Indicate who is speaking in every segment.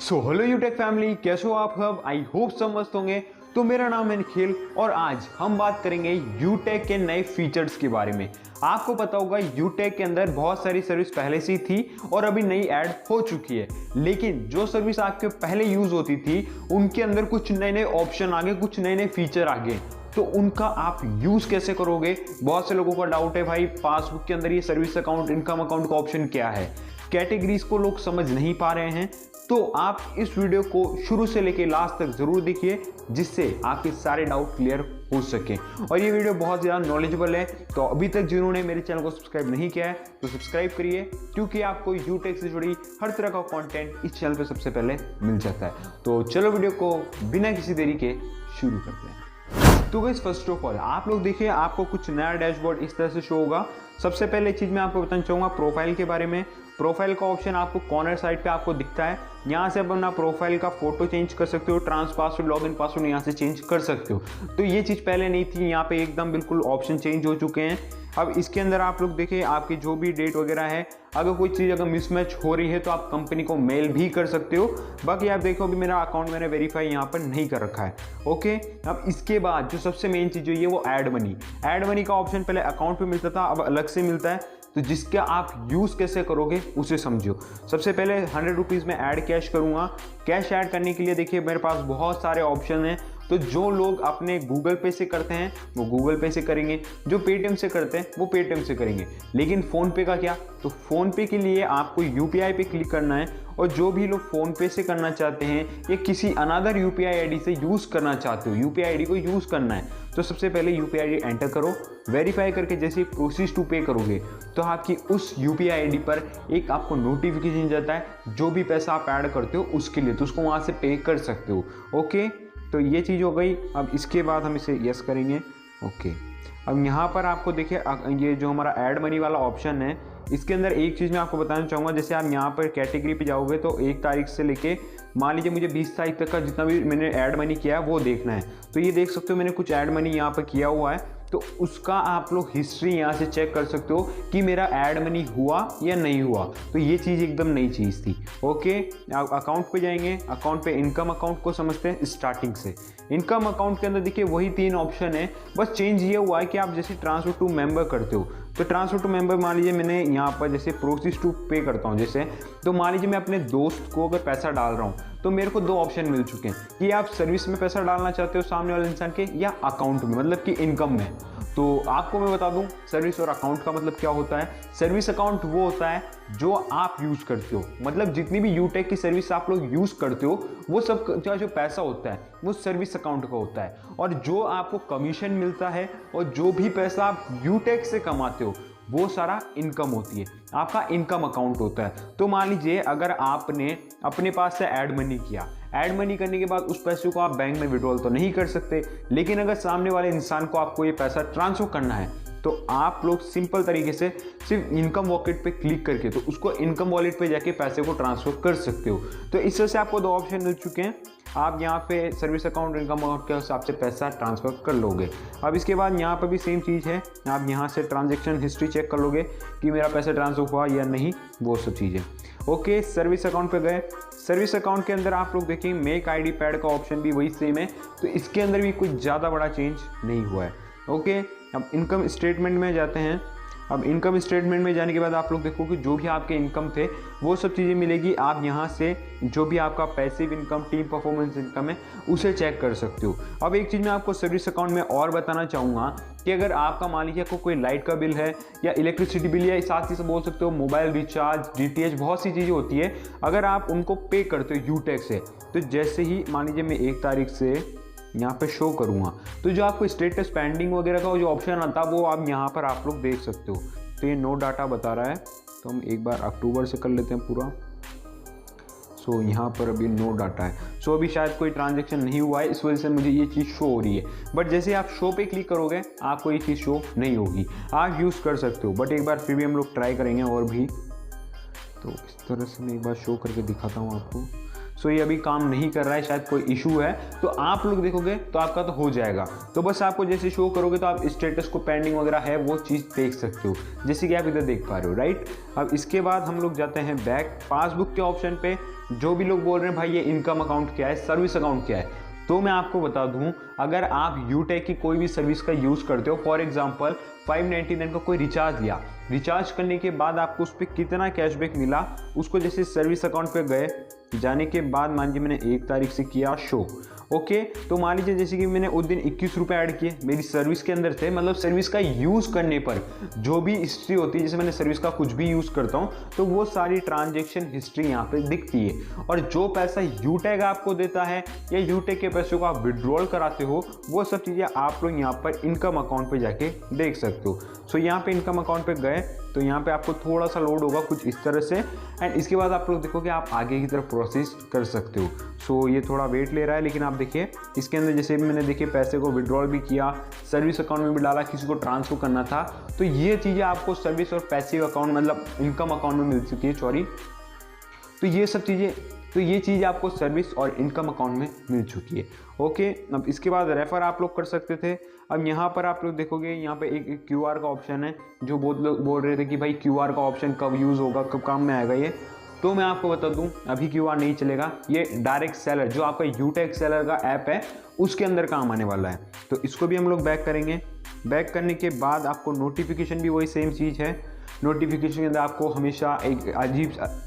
Speaker 1: So hello यूटेक family, कैसे हो आप सब। आई होप सब मस्त होंगे। तो मेरा नाम है निखिल और आज हम बात करेंगे यूटेक के नए फीचर्स के बारे में। आपको पता होगा यूटेक के अंदर बहुत सारी सर्विस पहले से ही थी और अभी नई ऐड हो चुकी है, लेकिन जो सर्विस आपके पहले यूज होती थी उनके अंदर कुछ नए नए ऑप्शन आ गए, कुछ नए नए फीचर आ गए। तो उनका आप यूज कैसे करोगे। बहुत से लोगों का डाउट है भाई पासबुक के अंदर ये सर्विस अकाउंट, इनकम अकाउंट का ऑप्शन क्या है। कैटेगरीज को लोग समझ नहीं पा रहे हैं, तो आप इस वीडियो को शुरू से लेकर लास्ट तक जरूर देखिए, जिससे आपके सारे डाउट क्लियर हो सके। और ये वीडियो बहुत ज़्यादा नॉलेजेबल है, तो अभी तक जिन्होंने मेरे चैनल को सब्सक्राइब नहीं किया है तो सब्सक्राइब करिए, क्योंकि आपको यूटेक से जुड़ी हर तरह का कंटेंट इस चैनल पे सबसे पहले मिल जाता है। तो चलो वीडियो को बिना किसी देरी के शुरू करते हैं। तो गाइस फर्स्ट ऑफ ऑल आप लोग देखिए, आपको कुछ नया डैशबोर्ड इस तरह से शो होगा। सबसे पहले चीज़ मैं आपको बताना चाहूँगा प्रोफाइल के बारे में। प्रोफाइल का ऑप्शन आपको कॉर्नर साइड पे आपको दिखता है। यहाँ से आप अपना प्रोफाइल का फोटो चेंज कर सकते हो, ट्रांस पासवर्ड, लॉगिन पासवर्ड यहाँ से चेंज कर सकते हो। तो ये चीज़ पहले नहीं थी, यहाँ पे एकदम बिल्कुल ऑप्शन चेंज हो चुके हैं। अब इसके अंदर आप लोग देखिए, आपकी जो भी डेट वगैरह है, अगर कोई चीज़ अगर मिसमैच हो रही है तो आप कंपनी को मेल भी कर सकते हो। बाकी आप देखो अभी मेरा अकाउंट मैंने वेरीफाई यहाँ पर नहीं कर रखा है। ओके, अब इसके बाद जो सबसे मेन चीज़ जो है वो ऐड मनी। ऐड मनी का ऑप्शन पहले अकाउंट पे मिलता था, अब अलग से मिलता है। तो जिसका आप यूज़ कैसे करोगे उसे समझो। सबसे पहले 100 रुपीज़ में ऐड कैश करूँगा। कैश ऐड करने के लिए देखिए मेरे पास बहुत सारे ऑप्शन हैं। तो जो लोग अपने गूगल पे से करते हैं वो गूगल पे से करेंगे, जो पेटीएम से करते हैं वो पेटीएम से करेंगे। लेकिन फ़ोनपे का क्या, तो फ़ोनपे के लिए आपको यूपीआई पे क्लिक करना है। और जो भी लोग फ़ोनपे से करना चाहते हैं या किसी अनदर यूपीआई आईडी से यूज़ करना चाहते हो, यूपीआई आईडी को यूज़ करना है, तो सबसे पहले यूपीआई आईडी एंटर करो। वेरीफाई करके जैसे ही प्रोसीड टू पे करोगे तो आपकी उस यूपीआई आईडी पर एक आपको नोटिफिकेशन जाता है, जो भी पैसा आप ऐड करते हो उसके लिए, तो उसको वहाँ से पे कर सकते हो। ओके, तो ये चीज़ हो गई। अब इसके बाद हम इसे यस करेंगे। ओके, अब यहाँ पर आपको देखिए ये जो हमारा ऐड मनी वाला ऑप्शन है, इसके अंदर एक चीज़ मैं आपको बताना चाहूँगा। जैसे आप यहाँ पर कैटेगरी पे जाओगे तो 1 तारीख से लेके मान लीजिए मुझे 20 तारीख तक का जितना भी मैंने ऐड मनी किया है वो देखना है। तो ये देख सकते हो मैंने कुछ ऐड मनी यहाँ पर किया हुआ है, तो उसका आप लोग हिस्ट्री यहाँ से चेक कर सकते हो कि मेरा ऐड मनी हुआ या नहीं हुआ। तो ये चीज़ एकदम नई चीज़ थी। ओके, अकाउंट पे जाएंगे। अकाउंट पे इनकम अकाउंट को समझते हैं स्टार्टिंग से। इनकम अकाउंट के अंदर देखिए वही 3 ऑप्शन है, बस चेंज ये हुआ है कि आप जैसे ट्रांसफर टू मेंबर करते हो, तो ट्रांसफर टू मेंबर मान लीजिए मैंने यहाँ पर जैसे प्रोसीड टू पे करता हूँ जैसे, तो मान लीजिए मैं अपने दोस्त को अगर पैसा डाल रहा हूँ तो मेरे को 2 ऑप्शन मिल चुके हैं कि आप सर्विस में पैसा डालना चाहते हो सामने वाले इंसान के, या अकाउंट में, मतलब कि इनकम में। तो आपको मैं बता दूं सर्विस और अकाउंट का मतलब क्या होता है। सर्विस अकाउंट वो होता है जो आप यूज़ करते हो, मतलब जितनी भी यूटेक की सर्विस आप लोग यूज़ करते हो वो सब का जो पैसा होता है वो सर्विस अकाउंट का होता है। और जो आपको कमीशन मिलता है और जो भी पैसा आप यूटेक से कमाते हो वो सारा इनकम होती है, आपका इनकम अकाउंट होता है। तो मान लीजिए अगर आपने अपने पास से ऐड मनी किया, ऐड मनी करने के बाद उस पैसे को आप बैंक में विड्रॉल तो नहीं कर सकते, लेकिन अगर सामने वाले इंसान को आपको ये पैसा ट्रांसफर करना है तो आप लोग सिंपल तरीके से सिर्फ इनकम वॉलेट पे क्लिक करके तो उसको इनकम वॉलेट पे जाके पैसे को ट्रांसफर कर सकते हो। तो इस तरह से आपको 2 ऑप्शन मिल चुके हैं। आप यहाँ पे सर्विस अकाउंट, इनकम अकाउंट के हिसाब से पैसा ट्रांसफ़र कर लोगे। अब इसके बाद यहाँ पर भी सेम चीज़ है, आप यहाँ से ट्रांजैक्शन हिस्ट्री चेक कर लोगे कि मेरा पैसा ट्रांसफ़र हुआ या नहीं, वो सब चीज़ें। ओके, सर्विस अकाउंट पे गए। सर्विस अकाउंट के अंदर आप लोग देखिए मेक आईडी पैड का ऑप्शन भी वही सेम है, तो इसके अंदर भी कुछ ज़्यादा बड़ा चेंज नहीं हुआ है। ओके, अब इनकम स्टेटमेंट में जाते हैं। अब इनकम स्टेटमेंट में जाने के बाद आप लोग देखो कि जो भी आपके इनकम थे वो सब चीज़ें मिलेगी। आप यहाँ से जो भी आपका passive income, team performance income है उसे चेक कर सकते हो। अब एक चीज़ मैं आपको सर्विस अकाउंट में और बताना चाहूँगा कि अगर आपका मान लीजिए आपको कोई लाइट का बिल है या इलेक्ट्रिसिटी बिल, या साथ ही से बोल सकते हो मोबाइल रिचार्ज, डीटीएच, बहुत सी चीज़ें होती है, अगर आप उनको पे करते हो यूटेक से, तो जैसे ही मान लीजिए मैं 1 तारीख से यहाँ पे शो करूँगा तो जो आपको स्टेटस पेंडिंग वगैरह का जो ऑप्शन आता है वो आप यहाँ पर आप लोग देख सकते हो। तो ये नो डाटा बता रहा है, तो हम एक बार अक्टूबर से कर लेते हैं पूरा। सो यहाँ पर अभी नो डाटा है। सो अभी शायद कोई ट्रांजैक्शन नहीं हुआ है, इस वजह से मुझे ये चीज़ शो हो रही है। बट जैसे आप शो पे क्लिक करोगे आपको ये चीज़ शो नहीं होगी। आप यूज़ कर सकते हो, बट एक बार फिर भी हम लोग ट्राई करेंगे और भी। तो इस तरह से मैं एक बार शो करके दिखाता हूँ आपको। सो ये अभी काम नहीं कर रहा है, शायद कोई इशू है। तो आप लोग देखोगे तो आपका तो हो जाएगा। तो बस आपको जैसे शो करोगे तो आप स्टेटस को पेंडिंग वगैरह है वो चीज़ देख सकते हो, जैसे कि आप इधर देख पा रहे हो, राइट। अब इसके बाद हम लोग जाते हैं बैक पासबुक के ऑप्शन पे। जो भी लोग बोल रहे हैं भाई ये इनकम अकाउंट क्या है, सर्विस अकाउंट क्या है, तो मैं आपको बता दूं, अगर आप यूटेक की कोई भी सर्विस का यूज़ करते हो, फॉर एग्जांपल 599 का कोई रिचार्ज लिया, रिचार्ज करने के बाद आपको उस पर कितना कैशबैक मिला, उसको जैसे सर्विस अकाउंट पे गए, जाने के बाद मान लीजिए मैंने 1 तारीख से किया शो, ओके। तो मान लीजिए जैसे कि मैंने उस दिन 21 रुपये ऐड किए, मेरी सर्विस के अंदर थे, मतलब सर्विस का यूज़ करने पर जो भी हिस्ट्री होती है, जैसे मैंने सर्विस का कुछ भी यूज़ करता हूँ तो वो सारी ट्रांजेक्शन हिस्ट्री यहाँ पे दिखती है। और जो पैसा यूटेक आपको देता है या यूटेक के पैसों को आप विड्रॉल कराते हो, वो सब चीज़ें आप लोग यहाँ पर इनकम अकाउंट पर जाके देख सकते हो। सो यहाँ पे इनकम अकाउंट पे गए तो यहाँ पे आपको थोड़ा सा लोड होगा कुछ इस तरह से, एंड इसके बाद आप लोग देखोगे आप आगे की तरफ प्रोसेस कर सकते हो। सो ये थोड़ा वेट ले रहा है, लेकिन आप देखिए इसके अंदर जैसे भी मैंने देखिए पैसे को विड्रॉल भी किया, सर्विस अकाउंट में भी डाला, किसी को ट्रांसफर करना था, तो ये चीज़ें आपको सर्विस और पैसिव अकाउंट मतलब इनकम अकाउंट में मिल चुकी है, सॉरी। तो ये सब चीज़ें, तो ये चीज़ आपको सर्विस और इनकम अकाउंट में मिल चुकी है, ओके। अब इसके बाद रेफर आप लोग कर सकते थे। अब यहाँ पर आप लोग देखोगे यहाँ पे एक QR का ऑप्शन है, जो बहुत लोग बोल रहे थे कि भाई QR का ऑप्शन कब यूज़ होगा, कब काम में आएगा ये, तो मैं आपको बता दूं अभी QR नहीं चलेगा, ये डायरेक्ट सेलर जो आपका यूटेक सेलर का ऐप है उसके अंदर काम आने वाला है। तो इसको भी हम लोग बैक करेंगे। बैक करने के बाद आपको नोटिफिकेशन भी वही सेम चीज़ है, नोटिफिकेशन के अंदर आपको हमेशा एक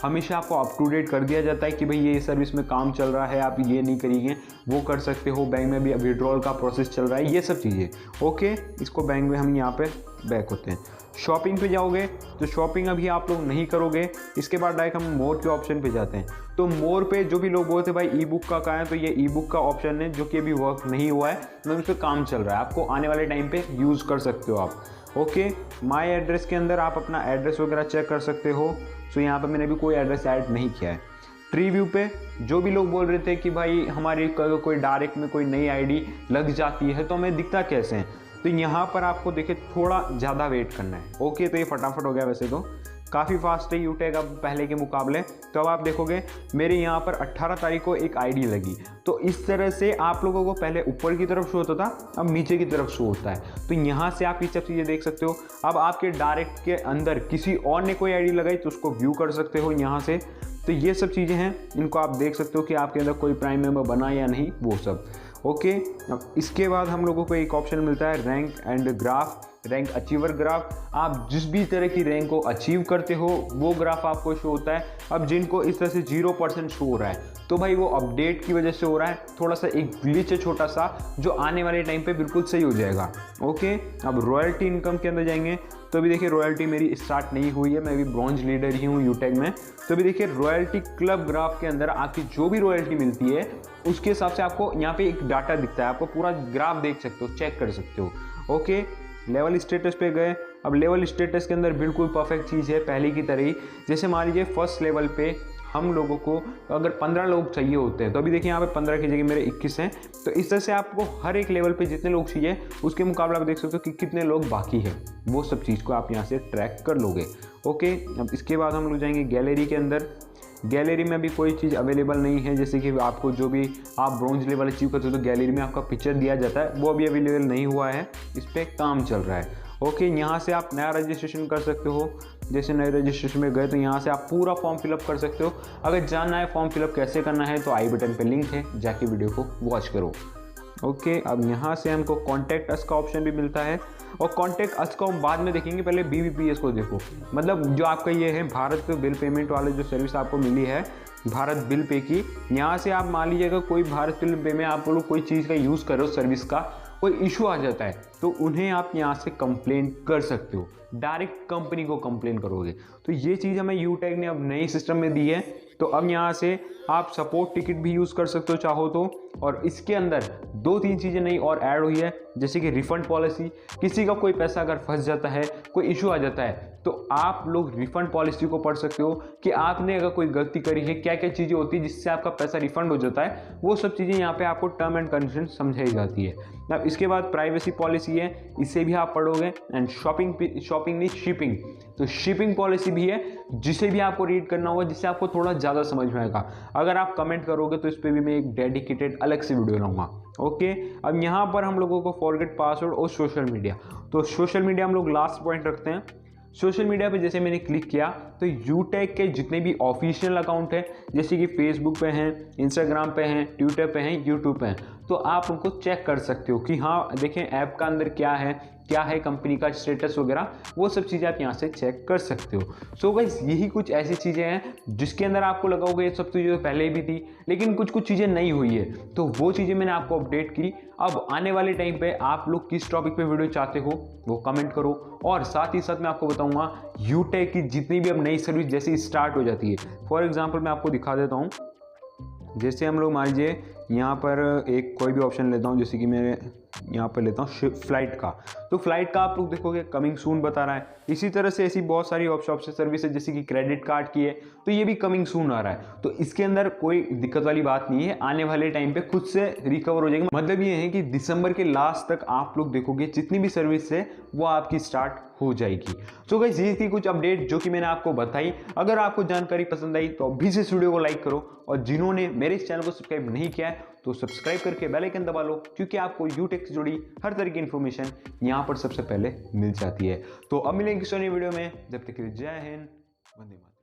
Speaker 1: हमेशा आपको अप टू डेट कर दिया जाता है कि भाई ये सर्विस में काम चल रहा है, आप ये नहीं करिए वो कर सकते हो, बैंक में भी विड्रॉल का प्रोसेस चल रहा है, ये सब चीज़ें, ओके। इसको बैंक में हम यहाँ पे बैक होते हैं। शॉपिंग पे जाओगे तो शॉपिंग अभी आप लोग नहीं करोगे, इसके बाद डायरेक्ट हम मोर के ऑप्शन पे जाते हैं। तो मोर पे जो भी लोग बोलते भाई ई बुक का कहाँ है, तो ये ई बुक का ऑप्शन है जो कि अभी वर्क नहीं हुआ है, मतलब उस पर काम चल रहा है, आपको आने वाले टाइम पे यूज़ कर सकते हो आप, ओके। माई एड्रेस के अंदर आप अपना एड्रेस वगैरह चेक कर सकते हो। सो यहाँ पे मैंने भी कोई एड्रेस ऐड नहीं किया है। ट्री व्यू पे जो भी लोग बोल रहे थे कि भाई हमारी कोई डायरेक्ट में कोई नई आईडी लग जाती है तो हमें दिखता कैसे है, तो यहाँ पर आपको देखिए थोड़ा ज़्यादा वेट करना है, ओके। तो ये फटाफट हो गया, वैसे तो काफ़ी फास्ट है यूटेक अब पहले के मुकाबले। तो अब आप देखोगे मेरे यहाँ पर 18 तारीख को एक आईडी लगी, तो इस तरह से आप लोगों को पहले ऊपर की तरफ शो होता था, अब नीचे की तरफ शो होता है। तो यहाँ से आप ये सब चीज़ें देख सकते हो। अब आपके डायरेक्ट के अंदर किसी और ने कोई आईडी लगाई तो उसको व्यू कर सकते हो यहाँ से। तो ये सब चीज़ें हैं, इनको आप देख सकते हो कि आपके अंदर कोई प्राइम मेंबर बना या नहीं, वो सब, ओके। अब इसके बाद हम लोगों को एक ऑप्शन मिलता है rank and graph, rank achiever graph. आप जिस भी तरह की रैंक को अचीव करते हो वो ग्राफ आपको शो होता है। अब जिनको इस तरह से 0% शो हो रहा है तो भाई वो अपडेट की वजह से हो रहा है, थोड़ा सा एक ग्लिच है छोटा सा, जो आने वाले टाइम पे बिल्कुल सही हो जाएगा, ओके। अब रॉयल्टी इनकम के अंदर जाएंगे तो अभी देखिए रॉयल्टी मेरी स्टार्ट नहीं हुई है, मैं भी ब्रॉन्ज लीडर ही हूँ यूटेक में। तो अभी देखिए रॉयल्टी क्लब ग्राफ के अंदर आपकी जो भी रॉयल्टी मिलती है उसके हिसाब से आपको यहाँ पे एक डाटा दिखता है, आपको पूरा ग्राफ देख सकते हो, चेक कर सकते हो, ओके। लेवल स्टेटस पे गए। अब लेवल स्टेटस के अंदर बिल्कुल परफेक्ट चीज़ है पहले की तरह ही। जैसे मान लीजिए फर्स्ट लेवल पे हम लोगों को अगर 15 लोग चाहिए होते हैं तो अभी देखिए यहाँ पे 15 की जगह मेरे 21 हैं। तो इस तरह से आपको हर एक लेवल पे जितने लोग चाहिए उसके मुकाबले आप देख सकते हो कि कितने लोग बाकी हैं, वो सब चीज़ को आप यहाँ से ट्रैक कर लोगे, ओके। अब इसके बाद हम लोग जाएंगे गैलरी के अंदर। गैलरी में अभी कोई चीज़ अवेलेबल नहीं है, जैसे कि आपको जो भी आप ब्रॉन्ज लेवल अचीव करते हो तो गैलरी में आपका पिक्चर दिया जाता है, वो अभी अवेलेबल नहीं हुआ है, इस पर काम चल रहा है, ओके। यहाँ से आप नया रजिस्ट्रेशन कर सकते हो। जैसे नए रजिस्ट्रेशन में गए तो यहाँ से आप पूरा फॉर्म फिलअप कर सकते हो। अगर जानना है फॉर्म फिलअप कैसे करना है तो आई बटन पे लिंक है, जाके वीडियो को वॉच करो, ओके। अब यहाँ से हमको कॉन्टैक्ट अस का ऑप्शन भी मिलता है, और कॉन्टैक्ट अस को हम बाद में देखेंगे, पहले BBPS को देखो। मतलब जो आपका ये है भारत बिल पेमेंट वाले जो सर्विस आपको मिली है भारत बिल पे की, यहाँ से आप मान लीजिएगा कोई भारत बिल पे में आप लोग कोई चीज़ का यूज़ करो, सर्विस का कोई इशू आ जाता है तो उन्हें आप यहाँ से कंप्लेन कर सकते हो, डायरेक्ट कंपनी को कंप्लेन करोगे। तो ये चीज़ हमें यूटेक ने अब नए सिस्टम में दी है। तो अब यहाँ से आप सपोर्ट टिकट भी यूज़ कर सकते हो चाहो तो। और इसके अंदर 2-3 चीज़ें नई और ऐड हुई है। जैसे कि रिफंड पॉलिसी, किसी का कोई पैसा अगर फंस जाता है, कोई इशू आ जाता है, तो आप लोग रिफंड पॉलिसी को पढ़ सकते हो कि आपने अगर कोई गलती करी है, क्या क्या चीज़ें होती है जिससे आपका पैसा रिफंड हो जाता है, वो सब चीज़ें यहाँ पे आपको टर्म एंड कंडीशन समझाई जाती है। अब इसके बाद प्राइवेसी पॉलिसी है, इसे भी आप पढ़ोगे। एंड शॉपिंग नहीं, शिपिंग, तो शिपिंग पॉलिसी भी है जिसे भी आपको रीड करना होगा, जिससे आपको थोड़ा ज़्यादा समझ में आएगा। अगर आप कमेंट करोगे तो इस पर भी मैं एक डेडिकेटेड अलग से वीडियो लाऊंगा। ओके, अब यहाँ पर हम लोगों को फॉरगेट पासवर्ड और सोशल मीडिया, तो सोशल मीडिया हम लोग लास्ट पॉइंट रखते हैं। सोशल मीडिया पे जैसे मैंने क्लिक किया तो यूटेक के जितने भी ऑफिशियल अकाउंट हैं, जैसे कि फेसबुक पे हैं, इंस्टाग्राम पे हैं, ट्विटर पे हैं, यूट्यूब पे हैं, तो आप उनको चेक कर सकते हो कि हाँ देखें ऐप का अंदर क्या है कंपनी का स्टेटस वगैरह, वो सब चीज़ें आप यहाँ से चेक कर सकते हो। सो गाइस यही कुछ ऐसी चीज़ें हैं जिसके अंदर आपको लगा होगा ये सब चीज़ें तो पहले भी थी, लेकिन कुछ चीज़ें नई हुई है, तो वो चीज़ें मैंने आपको अपडेट की। अब आने वाले टाइम पे आप लोग किस टॉपिक पे वीडियो चाहते हो वो कमेंट करो, और साथ ही साथ मैं आपको बताऊंगा यूटेक की जितनी भी अब नई सर्विस जैसे स्टार्ट हो जाती है। फॉर एग्जांपल मैं आपको दिखा देता हूँ, जैसे हम लोग मान लीजिए यहाँ पर एक कोई भी ऑप्शन लेता हूँ, जैसे कि मैं यहाँ पर लेता हूँ फ्लाइट का, तो फ्लाइट का आप लोग देखोगे कमिंग सून बता रहा है। इसी तरह से ऐसी बहुत सारी ऑप्शन सर्विस है, जैसे कि क्रेडिट कार्ड की है तो ये भी कमिंग सून आ रहा है, तो इसके अंदर कोई दिक्कत वाली बात नहीं है, आने वाले टाइम पे खुद से रिकवर हो जाएगी। मतलब ये है कि दिसंबर के लास्ट तक आप लोग देखोगे जितनी भी सर्विस है वो आपकी स्टार्ट हो जाएगी। सो गाइस ये थी कुछ अपडेट जो कि मैंने आपको बताई। अगर आपको जानकारी पसंद आई तो अभी से इस वीडियो को लाइक करो, और जिन्होंने मेरे इस चैनल को सब्सक्राइब नहीं किया है तो सब्सक्राइब करके बेल आइकन दबा लो, क्योंकि आपको यूटेक से जुड़ी हर तरह की इन्फॉर्मेशन यहाँ पर सबसे पहले मिल जाती है। तो अब मिलेंगे किसी नई वीडियो में, जब तक के लिए जय हिंद, वंदे मातरम।